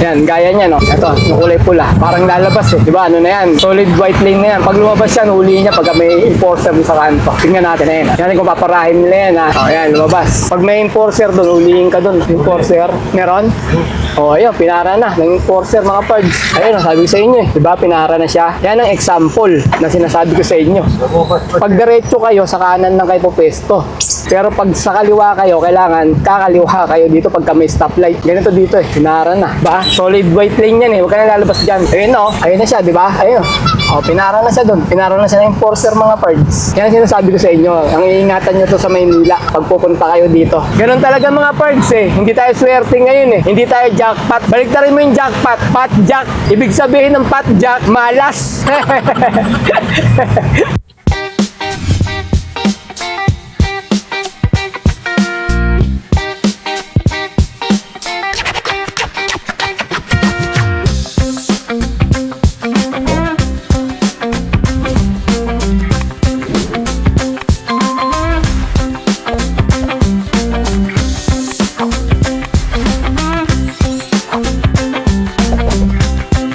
Yan, gaya niya, no? Ito, yung kulay pula. Parang lalabas eh. Diba? Ano na yan? Solid white lane na yan. Pag lumabas yan, huliin niya pag may enforcer sa kanto. Tingnan natin na yan. Yan kung paparahin nila yan, ha? O, yan, lumabas. Pag may enforcer doon, huliin ka doon. Enforcer, meron? O, ayun, pinara na ng enforcer, mga pards. Ayun, sabi ko sa inyo eh. Diba? Pinara na siya. Yan ang example na sinasabi ko sa inyo. Pag diretso kayo, sa kanan lang kayo pupesto. Pero pag sa kaliwa kayo, kailangan kakaliwa kayo dito pagka may stoplight. Ganito dito eh. Pinara na. Ba? Solid white lane yan eh. Huwag ka na lalabas dyan. Ayun o. Ayun na siya, diba? Ayun. O, pinara na siya doon. Pinara na siya ng enforcer, mga pards. Yan ang sinasabi ko sa inyo. Ang iingatan nyo to sa Maynila pag pupunta kayo dito. Ganun talaga, mga pards eh. Hindi tayo swerte ngayon eh. Hindi tayo jackpot. Baliktarin mo yung jackpot. Pot jack. Ibig sabihin ng pot jack, malas.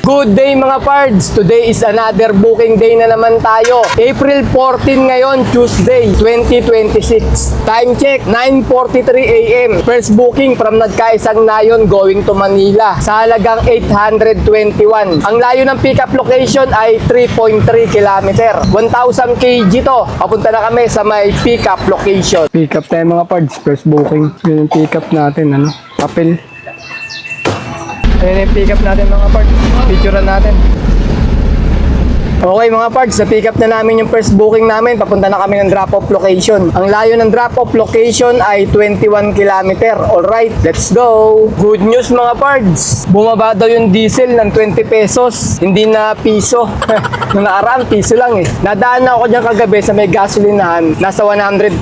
Good day, mga pards! Today is another booking day na naman tayo. April 14 ngayon, Tuesday, 2026. Time check, 9:43 AM. First booking from Nagkaisang Nayon going to Manila sa halagang 821. Ang layo ng pickup location ay 3.3 km. 1,000 kg to. Papunta na kami sa may pickup location. Pickup tayo, mga pards. First booking. Yun yung pickup natin, ano? Papel. Ayan yung pick up natin, mga parts. Picturean natin. Okay, mga parts, na-pick up na namin yung first booking namin. Papunta na kami ng drop-off location. Ang layo ng drop-off location ay 21 km. Alright, let's go! Good news, mga parts. Bumaba daw yung diesel ng 20 pesos. Hindi na piso. Nung nakaraan, piso lang eh. Nadaan na ako dyan kagabi sa may gasolinahan. Nasa 129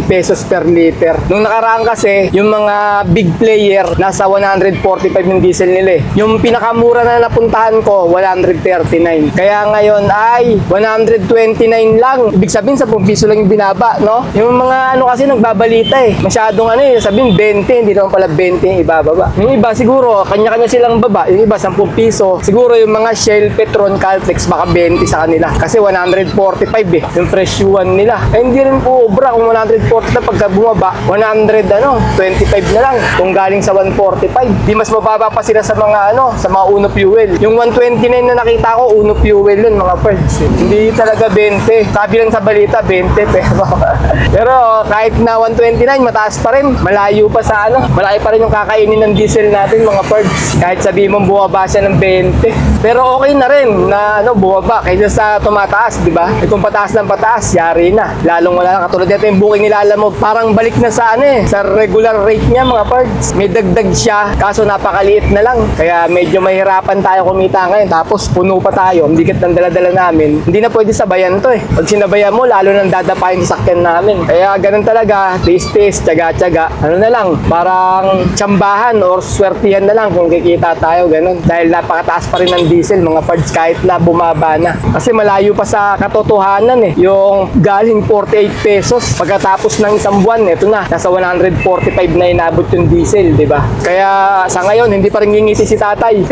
pesos per liter. Nung nakaraan kasi, yung mga big player, nasa 145 yung diesel nila eh. Yung pinakamura na napuntahan ko, 139. Kaya ngayon ay 129 lang. Ibig sabihin 10 piso lang yung binaba, no? Yung mga ano kasi nagbabalita eh. Masyadong ano eh, sabihin 20, hindi naman pala 20 yung ibababa. Yung iba siguro, kanya-kanya silang baba. Yung iba 10 piso. Siguro yung mga Shell, Petron, Caltex, baka 20 sa kanila. Kasi 145 eh, yung presyuan nila. Eh hindi rin po obra kung 140 na pagka bumaba, 125 na lang. Kung galing sa 145. Di mas mababa pa sila sa mga ano, sa mga Uno Fuel. Yung 129 na nakita ko, Uno Fuel yun, mga parts. Hindi talaga 20. Sabi lang sa balita, 20 pero kahit na 129, mataas pa rin. Malayo pa sa ano. Malaki pa rin yung kakainin ng diesel natin, mga parts. Kahit sabihin mo bumaba siya ng 20. Pero okay na rin na ano, bumaba kaysa sa tumataas, di ba? Kung pataas ng pataas, yari na. Lalong wala na. Katulad dito yung booking nila, alam mo, parang balik na sa ano eh, sa regular rate niya, mga parts. May dagdag siya, kaso napakaliit na lang. Kaya medyo mahirapan tayo kumita ngayon. Tapos puno pa tayo. Hindi kat ng dala namin, hindi na pwede sabayan to eh. Pag sinabayan mo, lalo nang dadapain sa sakyan namin. Kaya ganun talaga, taste, tsaga-tsaga. Ano na lang, parang tsambahan or swertihan na lang kung kikita tayo, ganun. Dahil napakataas pa rin ng diesel, mga parts, kahit na bumaba na. Kasi malayo pa sa katotohanan eh. Yung galing 48 pesos, pagkatapos ng isang buwan, eto na, nasa 145 na inabot yung diesel, di ba? Kaya sa ngayon, hindi pa rin ngingiti si tatay.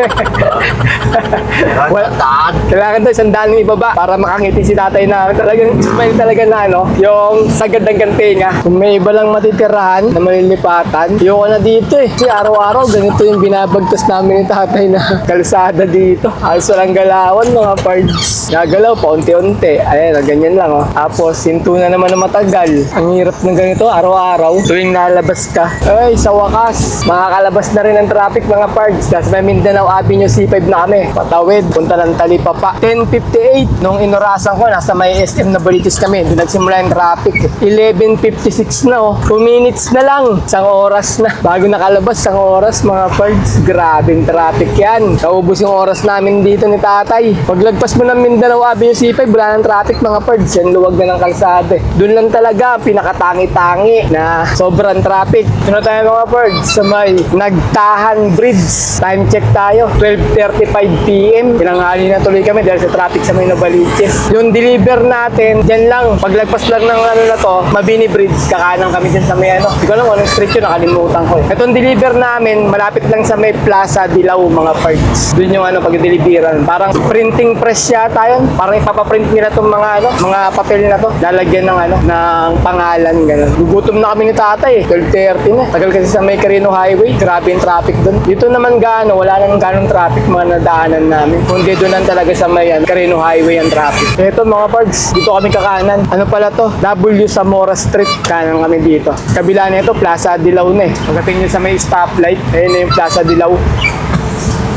Kailangan daw isang daan ng ibaba para makangiti si tatay na talagang smile talaga na ano, yung sagad ng gantenga. Kung may iba lang matitirahan na malilipatan, ayoko na dito eh. Kasi araw-araw ganito yung binabagtas namin ni tatay na kalsada dito. Halos walang galawan, mga pards. Nagalaw pa unti-unti. Ayan, ganyan lang oh. Tapos hinto na naman na matagal. Ang hirap ng ganito araw-araw tuwing nalabas ka. Ay, sa wakas, makakalabas na rin ang traffic, mga pards. Kasi may Mindanao Avenue C5 na kami. Patawid, punta ng Talipapa. 10:58 nung inorasan ko, nasa may SM na Balitis kami. Doon nagsimula yung traffic. 11:56 na oh. 2 minutes na lang. Isang oras na. Bago nakalabas, isang oras, mga pards. Grabing traffic yan. Naubos yung oras namin dito ni tatay. Paglagpas mo ng Mindanao Avenue C5, wala ng traffic, mga pards. Yan, luwag na ng kalsada. Doon lang talaga, pinakatangi-tangi na sobrang traffic. Doon tayo, mga pards, sa may Nagtahan Bridge. Time check tayo, 12:35 PM. Pinanghali na tuloy kami dahil sa traffic. traffic sa may Novaliches. Yung deliver natin, dyan lang, paglagpas lang ng ano na to, Mabini Bridge, kakanan kami dyan sa may ano. Hindi ko alam anong street yun, nakalimutan ko. Itong deliver namin, malapit lang sa may Plaza Dilaw, mga parts. Doon yung ano, pag-deliveran. Parang printing press yata yun. Parang ipapaprint nila itong mga ano, mga papel na to. Lalagyan ng ano, ng pangalan, gano'n. Gugutom na kami ni tatay, 12:30 na. Tagal kasi sa may Carino Highway, grabe yung traffic doon. Dito naman wala nang ganong traffic mga nadaanan namin. Kundi doon lang talaga sa may Carino Highway ang traffic. Ito mga parts, dito kami kakanan. Ano pala to? W Zamora Street. Kanan kami dito. Kabila na ito, Plaza Dilaw na eh. Pagdating nyo sa may stoplight, ayun na yung Plaza Dilaw.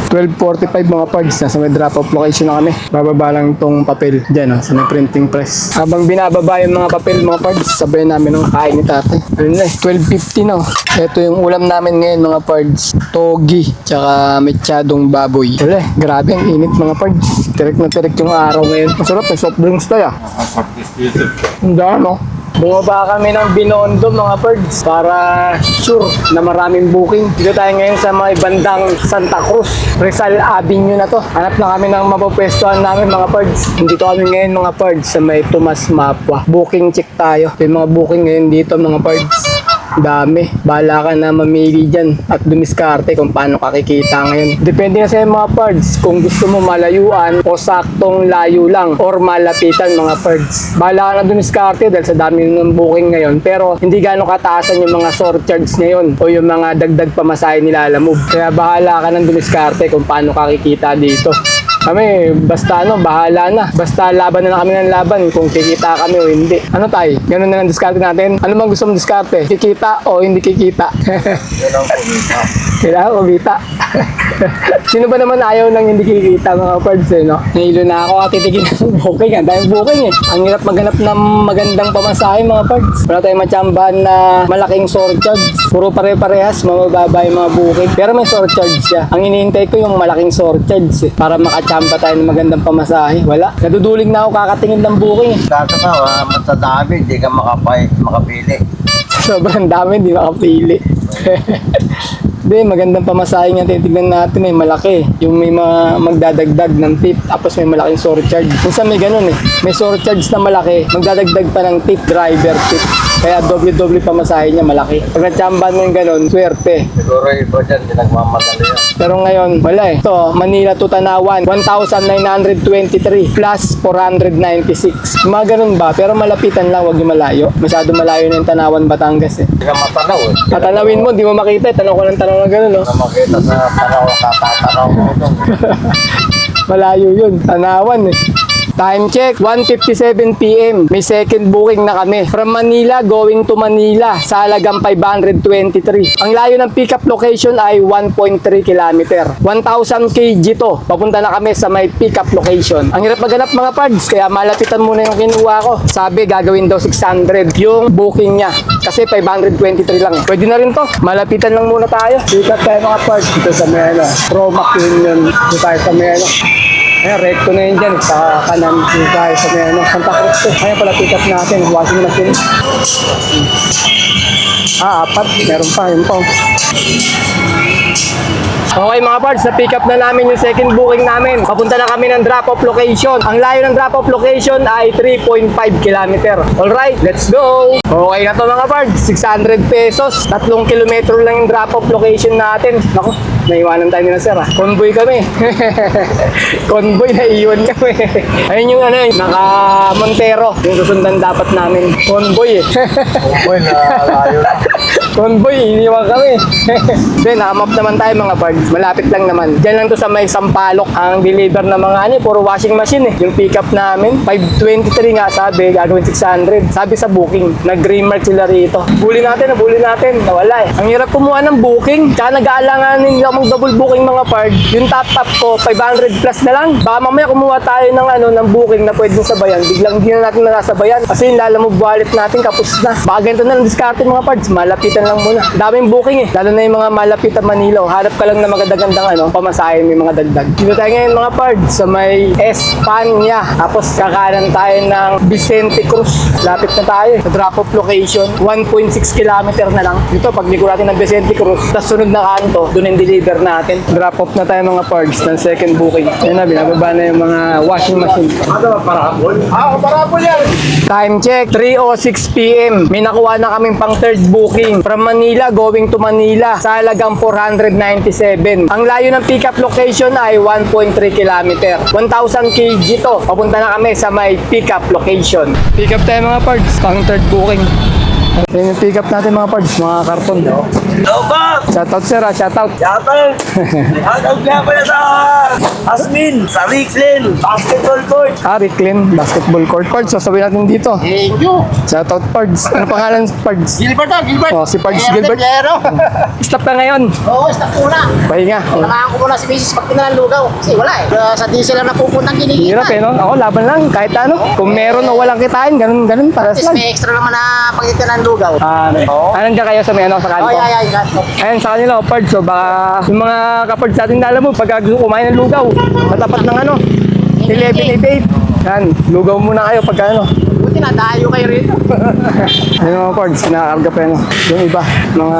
12:45 mga pards, nasa may drop-off location na kami. Bababa lang itong papel dyan, sa may printing press. Habang binababa yung mga papel mga pards, sabayan namin ng kain ni tatay. Ayun na 12:50 na. Ito yung ulam namin ngayon mga pards. Togi, tsaka mechadong baboy. Wala, grabe ang init mga pards. Tirik na tirik yung araw ngayon. Masarap, may soft drinks tayo. Ang dami, no? Bumaba kami ng Binondo mga birds para sure na maraming booking. Dito tayo ngayon sa mga bandang Santa Cruz, Rizal Avenue na to. Hanap na kami ng mapapwestuhan namin mga birds. Dito kami ngayon mga birds sa may Tomas Mapua. Booking check tayo. May mga booking ngayon dito mga birds. Dami. Bahala ka na mamili dyan at dumiskarte kung paano kakikita ngayon. Depende na sa mga pards kung gusto mo malayuan o saktong layo lang or malapitan mga pards. Bahala ka na dumiskarte dahil sa dami ng booking ngayon. Pero hindi gano'ng kataasan yung mga surcharge ngayon o yung mga dagdag pamasahe nilalamove. Kaya bahala ka na dumiskarte kung paano kakikita dito. Kami, basta bahala na. Basta laban na kami ng laban kung kikita kami o hindi. Ano tayo? Ganun na ang diskarte natin. Ano bang gusto mong diskarte? Kikita o hindi kikita? Kailangan kumita. Sino ba naman ayaw nang hindi kikita mga pards no? Nahilo na ako at titigin ng booking. Ang daming booking eh. Ang hirap maghanap ng magandang pamasahe mga pards. Wala tayong matsambahan na malaking surcharge. Puro pare-parehas, mababa yung mga booking. Pero may surcharge siya. Ang hinihintay ko yung malaking surcharge eh. Para makachamba tayo ng magandang pamasahe. Wala. Naduduling na ako kakatingin ng booking eh. Kaso nga, matadami, hindi ka makapili. Sobrang dami, hindi makapili. Hindi, magandang pamasahe nga titignan natin eh, malaki. Yung may mga magdadagdag ng tip, tapos may malaking surcharge. Minsan may ganun eh, may surcharge na malaki, magdadagdag pa ng tip, driver tip. Kaya doble-doble pamasahe niya malaki. Pag natsambahan mo yung ganun, swerte. Siguro iba dyan, hindi nagmamadali yan. Pero ngayon, wala eh. Ito, Manila to Tanawan, 1,923 plus 496. Mga ganun ba? Pero malapitan lang, wag yung malayo. Masyado malayo na yung Tanawan, Batangas eh. Hindi ka matanaw eh. Tatanawin mo, di mo makita eh. Tanong ko ng tanong na gano'n, no? Na makita sa tanaw, katatanaw mo doon. Malayo yun. Tanawan eh. Time check, 1:57 PM. May second booking na kami. From Manila going to Manila sa halagang 523. Ang layo ng pickup location ay 1.3 km. 1,000 kg to. Papunta na kami sa may pickup location. Ang hirap maghanap mga pards, kaya malapitan muna yung kinuha ko. Sabi gagawin daw 600 yung booking niya. Kasi 523 lang eh. Pwede na rin to. Malapitan lang muna tayo. Pick up tayo mga pards dito sa may Promac Union. Dito tayo sa may ayan, recto na yun dyan. Sa kanan dito tayo sa may Santa Cruz. Ayan pala pick up natin. Washing machine. Apat. Meron pa. Yun pa. Okay mga pards, na-pick up na namin yung second booking namin. Papunta na kami ng drop-off location. Ang layo ng drop-off location ay 3.5 km. Alright, let's go! Okay na to mga pards, 600 pesos. 3 kilometro lang yung drop-off location natin. Naku, naiwanan tayo nila sir ah. Convoy kami. Convoy, naiwan kami. Ayun yung naka-Montero. Yung susundan dapat namin. Convoy eh. Uy, nalayo na. Convoy, iniwan kami. Then, nakamap naman tayo mga pards. Malapit lang naman. Diyan lang to sa may Sampaloc. Ang deliver na mga puro washing machine eh. Yung pick up namin, 523 nga sabi, gagawin 600. Sabi sa booking, nag-remark sila rito. Bulin natin, nawala eh. Ang hirap kumuha ng booking. Kaya nag-aalanganin nila mag-double booking mga pards. Yung top ko, 500 plus na lang. Baka mamaya kumuha tayo ng booking na pwedeng sabayan. Biglang hindi na natin nasabayan. Kasi yung lalamove wallet natin, kapos na. Baka ganito na ang diskarte mga pards. malapitan lang muna. Daming booking eh. Lalo na yung mga malapitan Manila. Hanap ka lang na magagandang pamasahe, may mga dagdag. Dito tayo ngayon mga pards sa may Espanya. Tapos kakanan tayo ng Vicente Cruz. Lapit na tayo sa drop-off location. 1.6 kilometer na lang. Dito, pag liko natin ng Vicente Cruz, tapos sunod na kanto, doon yung deliver natin. Drop-off na tayo mga pards ng second booking. Yan na, binababa na yung mga washing machine. Ano ba, parabol? Parabol yan! Time check, 3:06 p.m. May nakuha na kaming pang third booking from Manila going to Manila sa halagang 497. Ang layo ng pickup location ay 1.3 km. 1,000 kg to. Papunta na kami sa may pickup location. Pick up tayo mga parts, pang third booking. Yan yung pick up natin mga parts, mga karton. Hello, Bob! Shoutout sir, shoutout. Shoutout! Shoutout nga pala sa Asmin, sa Ricklin, basketball court. Ricklin, basketball court. Pards, sasabihin natin dito. Thank you! Shoutout Pards. Ano pangalan Pards? Gilbert to, Gilbert! Oh, si Pards Gilbert. Stop ka ngayon. Oo, stop muna. Pahinga. Kailangan ko muna si Mrs. pag lugaw. Kasi wala eh. Sa diesel lang napupuntang kinikita. Hirap eh, no? Ako, laban lang. Kahit ano. Kung meron o walang kitain, ganun, paras Tapos lang. may extra naman na pagkita ng lugaw. Nandiyan kayo sa may sa kanto? Ayun, sa kanila, Pards. So, baka yung mga kapards natin alam mo, pag gusto kumain ng lugaw, matapat ng 1188. Yan, lugaw muna kayo pag Buti na, dayo kayo rito. Ayun mga parts, kinakarga pa yung iba. Mga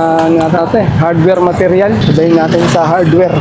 hardware material. Sabayin natin sa hardware.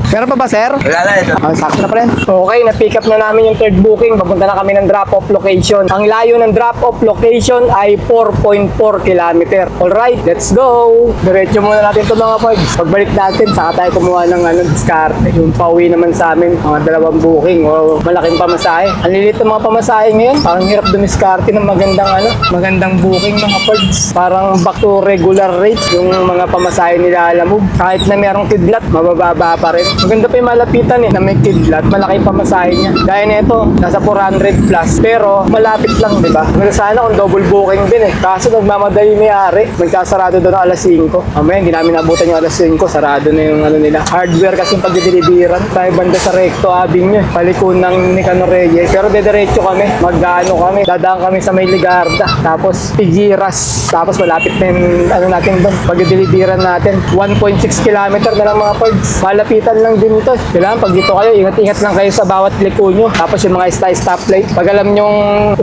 Meron pa ba, sir? Wala na ito. Sakto na pa rin. Okay, na-pick up na namin yung third booking. Papunta na kami ng drop-off location. Ang layo ng drop-off location ay 4.4 km. Alright, let's go! Diretso muna natin ito mga parts. Pagbalik natin, saka tayo kumuha ng diskarte. Yung pauwi naman sa amin, mga 2 booking o malaking pamasahe. Ang lilit ng mga pamasahe ngayon. Parang hirap dumiskarte ng magandang booking mga parts. Parang back to regular rate yung mga pamasahe nila alam mo. Kahit na merong kidlat, mabababa pa rin. Maganda pa yung malapitan na may kidlat, malaki yung pamasahe niya. Gaya nito, nasa 400 plus, pero malapit lang, di ba? Maganda sana kung double booking din Kaso nagmamadali may-ari, magkasarado doon alas 5. Mamaya, hindi namin nabutan yung alas 5, sarado na yung nila. Hardware kasi yung pagdideliveran. Tayo banda sa Recto Avenue, palikon ng Nicano Reyes. Pero dediretso kami, kami, dadaan kami sa may Ligarda, tapos Pigiras, tapos malapit na yung natin doon, pagdideliveran natin. 1.6 km na lang mga parts. Malapitan lang din ito. Kailangan pag dito kayo, ingat-ingat lang kayo sa bawat liko nyo. Tapos yung mga stoplight, pag alam nyong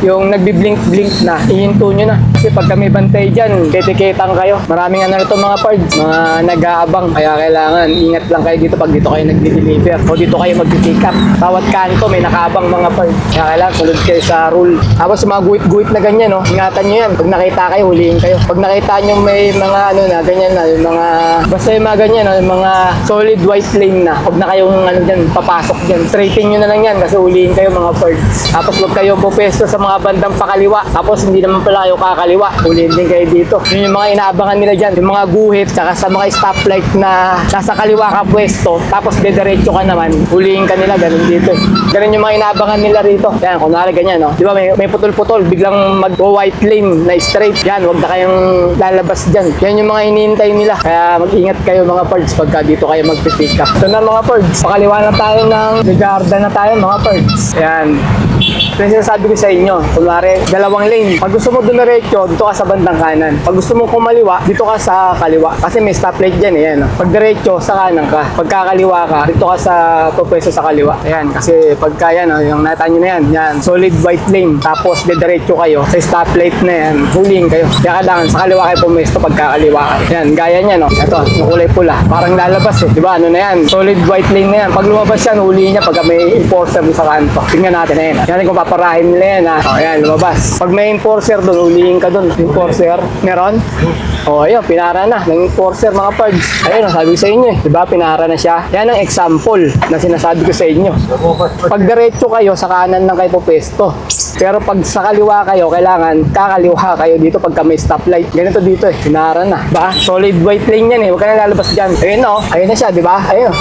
yung nagbi-blink-blink na, ihinto nyo na. Kasi pag kami bantay dyan, titiketang kayo. Maraming ito mga pards, mga nag-aabang. Kaya kailangan, ingat lang kayo dito pag dito kayo nagdi-deliver. O dito kayo magpi-pick up. Bawat kanto may nakaabang mga pards. Kaya kailangan, sunod kayo sa rule. Tapos yung mga guhit-guhit na ganyan, ingatan nyo yan. Pag nakita kayo, huliin kayo. Pag nakita nyo may mga ganyan na, yung mga, basta yung mga ganyan, yung mga solid white lane na. Huwag na kayong dyan, papasok dyan. Straighten nyo na lang yan kasi huliin kayo mga pards. Tapos huwag kayong pupesto sa mga bandang pakaliwa. Tapos hindi naman pala kayo kakaliwa. Huliin din kayo dito. Yun yung mga inaabangan nila dyan. Yung mga guhit, tsaka sa mga stoplight na nasa kaliwa ka pwesto. Tapos dediretso ka naman. Huliin ka nila, ganun dito. Ganun yung mga inaabangan nila rito. Yan, kunwari ganyan, Di ba may putol-putol, biglang mag-white lane na straight. Yan, huwag na kayong lalabas dyan. Yan yung mga hinihintay nila. Kaya mag-ingat kayo mga pards pagka dito kayo magpipick up. So na mga pards, pakaliwa na tayo ng Ligarda na tayo mga pards. Ayan. Ito yung sinasabi ko sa inyo. Kunwari, 2 lane. Pag gusto mo dumiretso, dito ka sa bandang kanan. Pag gusto mo kumaliwa, dito ka sa kaliwa. Kasi may stoplight dyan Pag diretso, sa kanan ka. Pag kakaliwa ka, dito ka sa pupwesto sa kaliwa. Ayan. Kasi pagka yung nakita nyo na yan. Solid white lane. Tapos diretso kayo. Sa stoplight na yan, huling kayo. Kaya kailangan sa kaliwa kayo pumwesto pag kakaliwa kayo. Ayan. Gaya niya, Ito, yung kulay pula. Parang lalabas Diba? Ano na yan? Solid white lane na yan. Pag lumabas yan, huliin niya pag may enforcer sa kanto. Tingnan natin na yan. Yan kung paparahin nila yan Ayan, lumabas. Pag may enforcer doon, huliin ka doon. Enforcer, meron? Ayun, pinara na ng enforcer mga pards. Ayun, sabi ko sa inyo Diba, pinara na siya. Yan ang example na sinasabi ko sa inyo. Pag diretso kayo, sa kanan lang kayo pupesto. Pero pag sa kaliwa kayo, kailangan kakaliwa kayo dito pagka may stoplight. Ganito dito pinara na. Ba? Solid white lane yan Huwag ka na lalabas dyan. Ayun ayun na siya, diba? Ayun.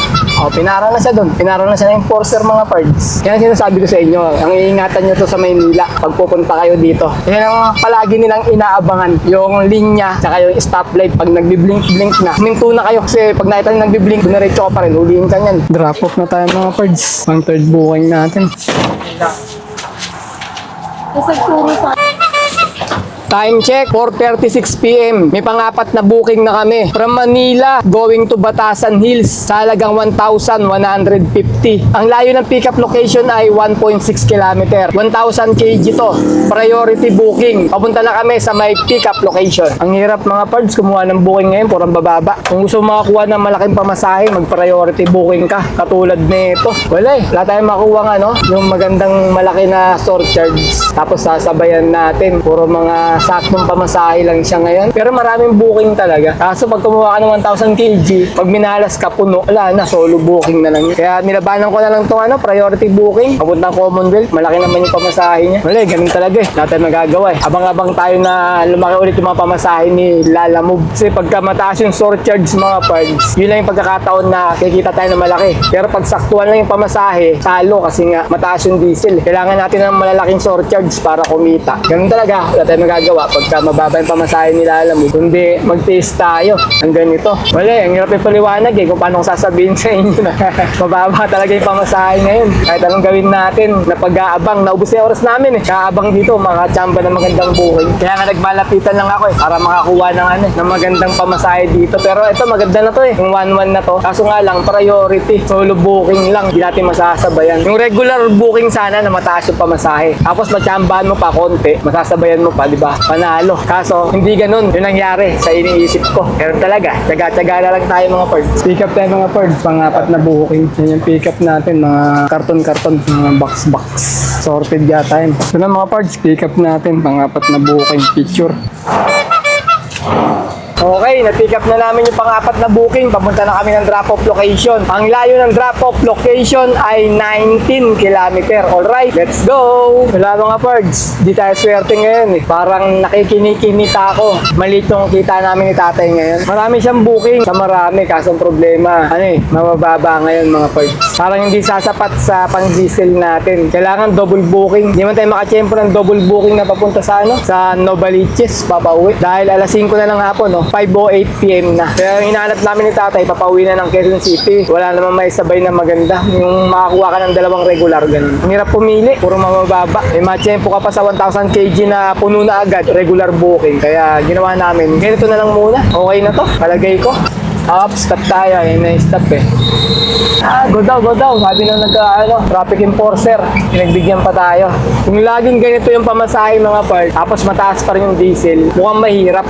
Pinara na siya doon. Pinara na siya ng enforcer mga pards. Yan ang sinasabi ko sa inyo. Ang iingatan nyo to sa Maynila pag pupunta kayo dito. Yan ang palagi nilang inaabangan. Yung linya, tsaka yung stoplight pag nagbi-blink-blink na. Minto na kayo kasi pag nakita nyo nagbi-blink, dumiretso ka pa rin. Huliin ka nyan. Drop off na tayo mga pards. Ang third booking natin. Time check, 4:36 PM. May pang-apat na booking na kami. From Manila, going to Batasan Hills, sa halagang 1,150. Ang layo ng pick-up location ay 1.6 km. 1,000 kg to. Priority booking. Papunta na kami sa may pick-up location. Ang hirap mga pards, kumuha ng booking ngayon, purang bababa. Kung gusto mo makakuha ng malaking pamasahe, mag-priority booking ka. Katulad nito. Wala eh. Wala tayong makuha ng yung magandang malaki na surcharge. Tapos sasabayan natin. Puro mga saktong pamasahe lang siya ngayon. Pero maraming booking talaga. Kaso pag kumuha ka ng 1,000 kg, pag minalas ka puno, wala na, solo booking na lang yun. Kaya nilabanan ko na lang itong priority booking. Papuntang Commonwealth, malaki naman yung pamasahe niya. Wala, ganun talaga eh. Natin magagawa eh. Abang-abang tayo na lumaki ulit yung mga pamasahe ni Lala Move. Kasi pagka mataas yung surcharge mga parts, yun lang yung pagkakataon na kikita tayo ng malaki. Pero pag saktuhan lang yung pamasahe, talo kasi nga mataas yung diesel. Kailangan natin ng malalaking surcharge para kumita. Ganun talaga, wala tayong magagawa pagka mababa yung pamasahe ni Lala Move. Kundi mag-taste tayo ng ganito. Wala eh, ang hirap yung paliwanag eh kung paano ko sasabihin sa inyo na mababa talaga yung pamasahe ngayon. Kahit anong gawin natin na pag-aabang, naubos na yung oras namin eh. Kaabang dito, makachamba ng magandang booking. Kaya nga nagmalapitan lang ako eh, para makakuha ng magandang pamasahe dito. Pero ito, maganda na to eh, yung 1-1 na to. Kaso nga lang, priority, solo booking lang, hindi natin masasabayan. Yung regular booking sana na mataas yung pamasahe. Tapos machambahan mo pa konti, masasabayan mo pa, di ba? Panalo. Kaso, hindi ganun. Yun nangyari sa iniisip ko. Pero talaga, tsaga-tsaga na lang tayo mga parts. Pick up tayo mga parts, pang-apat na booking. Yan yung pick up natin, mga karton-karton, mga box-box. Sorted yata yun. Ito na mga parts, pick up natin, pang-apat na booking picture. Okay, na-pick up na namin yung pang-apat na booking. Papunta na kami ng drop-off location. Ang layo ng drop-off location ay 19 km. Alright, let's go! Wala mga pards, di tayo swerte ngayon eh. Parang nakikinikinita ako. Maliit yung kita namin ni tatay ngayon. Marami siyang booking. Sa marami, kasong problema. Mabababa ngayon mga pards. Parang hindi sasapat sa pang-diesel natin. Kailangan double booking. Hindi man tayo makachempo ng double booking na papunta sa sa Novaliches, papauwi. Dahil alas 5 na lang hapon, 5:08 PM na. Kaya yung hinahanap namin ni tatay, papauwi na ng Quezon City. Wala naman may sabay na maganda. Yung makakuha ka ng dalawang regular, ganun. Ang hirap pumili, puro mababa. May machempo ka pa sa 1,000 kg na puno na agad, regular booking. Kaya ginawa namin, ganito na lang muna. Okay na to, palagay ko. Stop tayo, yun na stop eh. Go daw. Sabi nang traffic enforcer, pinagbigyan pa tayo. Kung laging ganito yung pamasahe mga part, tapos mataas pa rin yung diesel, mukhang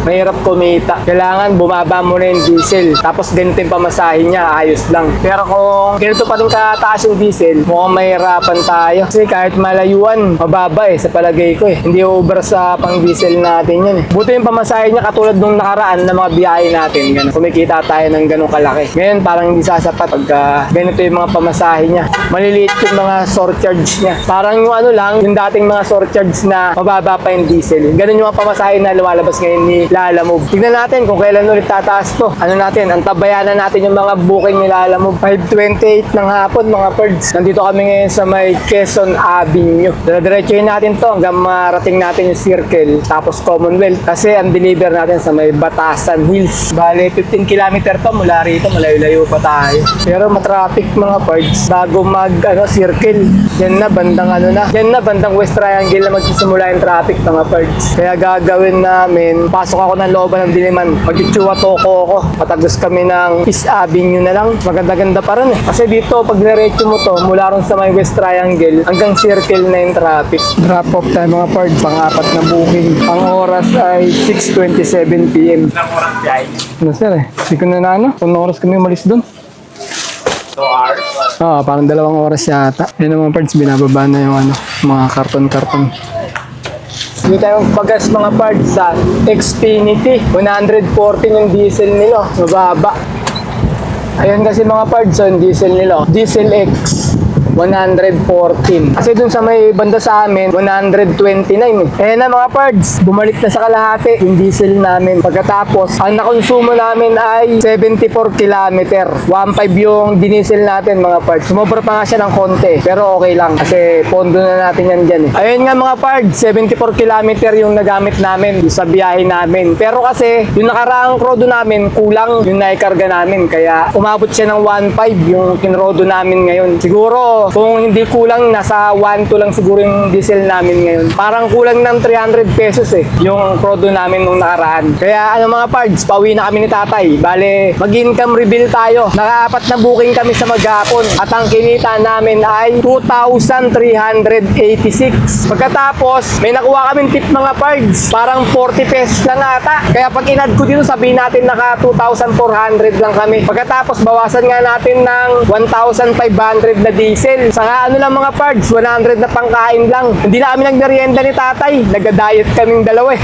mahirap kumita. Kailangan bumaba mo na yung diesel, tapos ganito yung pamasahe niya, ayos lang. Pero kung ganito pa rin kataas yung diesel, mukhang mahirapan tayo. Kasi kahit malayuan, mababa eh, sa palagay ko eh. Hindi over sa pang diesel natin yun eh. Buti yung pamasahe niya katulad nung nakaraan na mga biyahe natin, ganun. Kumikita tayo ng ganong kalaki. Ngayon parang hindi sasapat pagka ganito yung mga pamasahe niya. Maliliit yung mga surcharge niya. Parang yung lang, yung dating mga surcharge na mababa pa yung diesel. Ganun yung mga pamasahe na lumalabas ngayon ni Lala Move. Tignan natin kung kailan ulit tataas to. Antabayanan natin yung mga booking ni Lala Move. 5:28 ng hapon mga birds. Nandito kami ngayon sa may Quezon Avenue. Diretsuhin natin to hanggang marating natin yung Circle. Tapos Commonwealth. Kasi ang deliver natin sa may Batasan Hills. Bale, 15 km to mula rito. Malayo-layo pa tayo. Pero matraffic mga parts bago Circle. Yan na bandang West Triangle na magsisimula yung traffic mga parts. Kaya gagawin namin, pasok ako ng looban ng Diliman. Magchuchuwa toko ako. Patagos kami ng Peace Avenue na lang. Maganda-ganda pa rin eh. Kasi dito pag diretso mo to mula ron sa may West Triangle hanggang Circle na yung traffic. Drop off tayo mga parts, pang-apat na booking. Ang oras ay 6:27 PM. Ilang oras biyahe? Sir eh. Hindi ko na kung oras kami umalis doon. 2 hours? Parang 2 oras yata. Yan ang mga parts, binababa na yung mga karton-karton. Dito tayo magpagas mga parts sa Xfinity. 114 yung diesel nila. Mababa. Ayun kasi mga parts, yung diesel nila. Diesel X. 114. Kasi dun sa may banda sa amin, 129 eh. Ayan na mga pards, bumalik na sa kalahati yung diesel namin. Pagkatapos, ang nakonsumo namin ay 74 km. 1.5 yung diniesel natin mga pards. Sumobra pa nga siya ng konti, pero okay lang kasi pondo na natin yan dyan eh. Ayun nga mga pards, 74 km yung nagamit namin sa biyahe namin. Pero kasi, yung nakaraang rodo namin, kulang yung naikarga namin. Kaya umabot siya ng 1.5 yung kinrodo namin ngayon. Siguro siguro, kung hindi kulang, nasa 1.2 lang siguro yung diesel namin ngayon. Parang kulang ng 300 pesos eh, yung prodo namin nung nakaraan. Kaya ano mga pards, pauwi na kami ni tatay. Bale, mag-income reveal tayo. Nakaapat na booking kami sa maghapon at ang kinita namin ay 2,386. Pagkatapos, may nakuha kaming tip mga pards. Parang 40 pesos lang ata. Kaya pag inad ko dito, sabihin natin naka 2,400 lang kami. Pagkatapos, bawasan nga natin ng 1,500 na diesel. Saka ano lang mga pards, 100 na pangkain lang. Hindi na kami nagmerienda ni tatay. Nagda-diet kaming dalawa eh.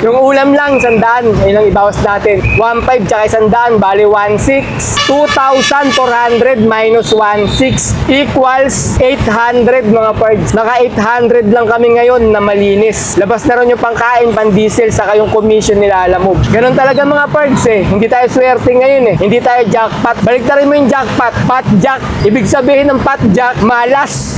Yung ulam lang, 100. Ayun lang ibawas natin. 1,500 tsaka 100, bali 1,600. 2,400 minus 1,600 equals 800 mga pards. Naka 800 lang kami ngayon na malinis. Labas na rin yung pangkain, pan-diesel, saka yung commission nilalamog. Ganun talaga mga pards eh. Hindi tayo swerte ngayon eh. Hindi tayo jackpot. Balik na rin mo yung jackpot. Pot jack. Ibig sabihin ng pot jack, malas.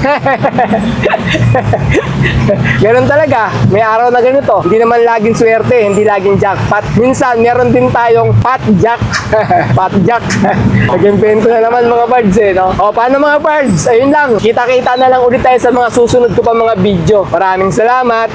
Ganun talaga. May araw na ganito. Hindi naman laging swerte, hindi laging jackpot. Minsan, meron din tayong pot jack. Pot jack. Nag-invento na naman mga pards eh, no? O, paano mga pards? Ayun lang. Kita-kita na lang ulit tayo sa mga susunod ko pa mga video. Maraming salamat.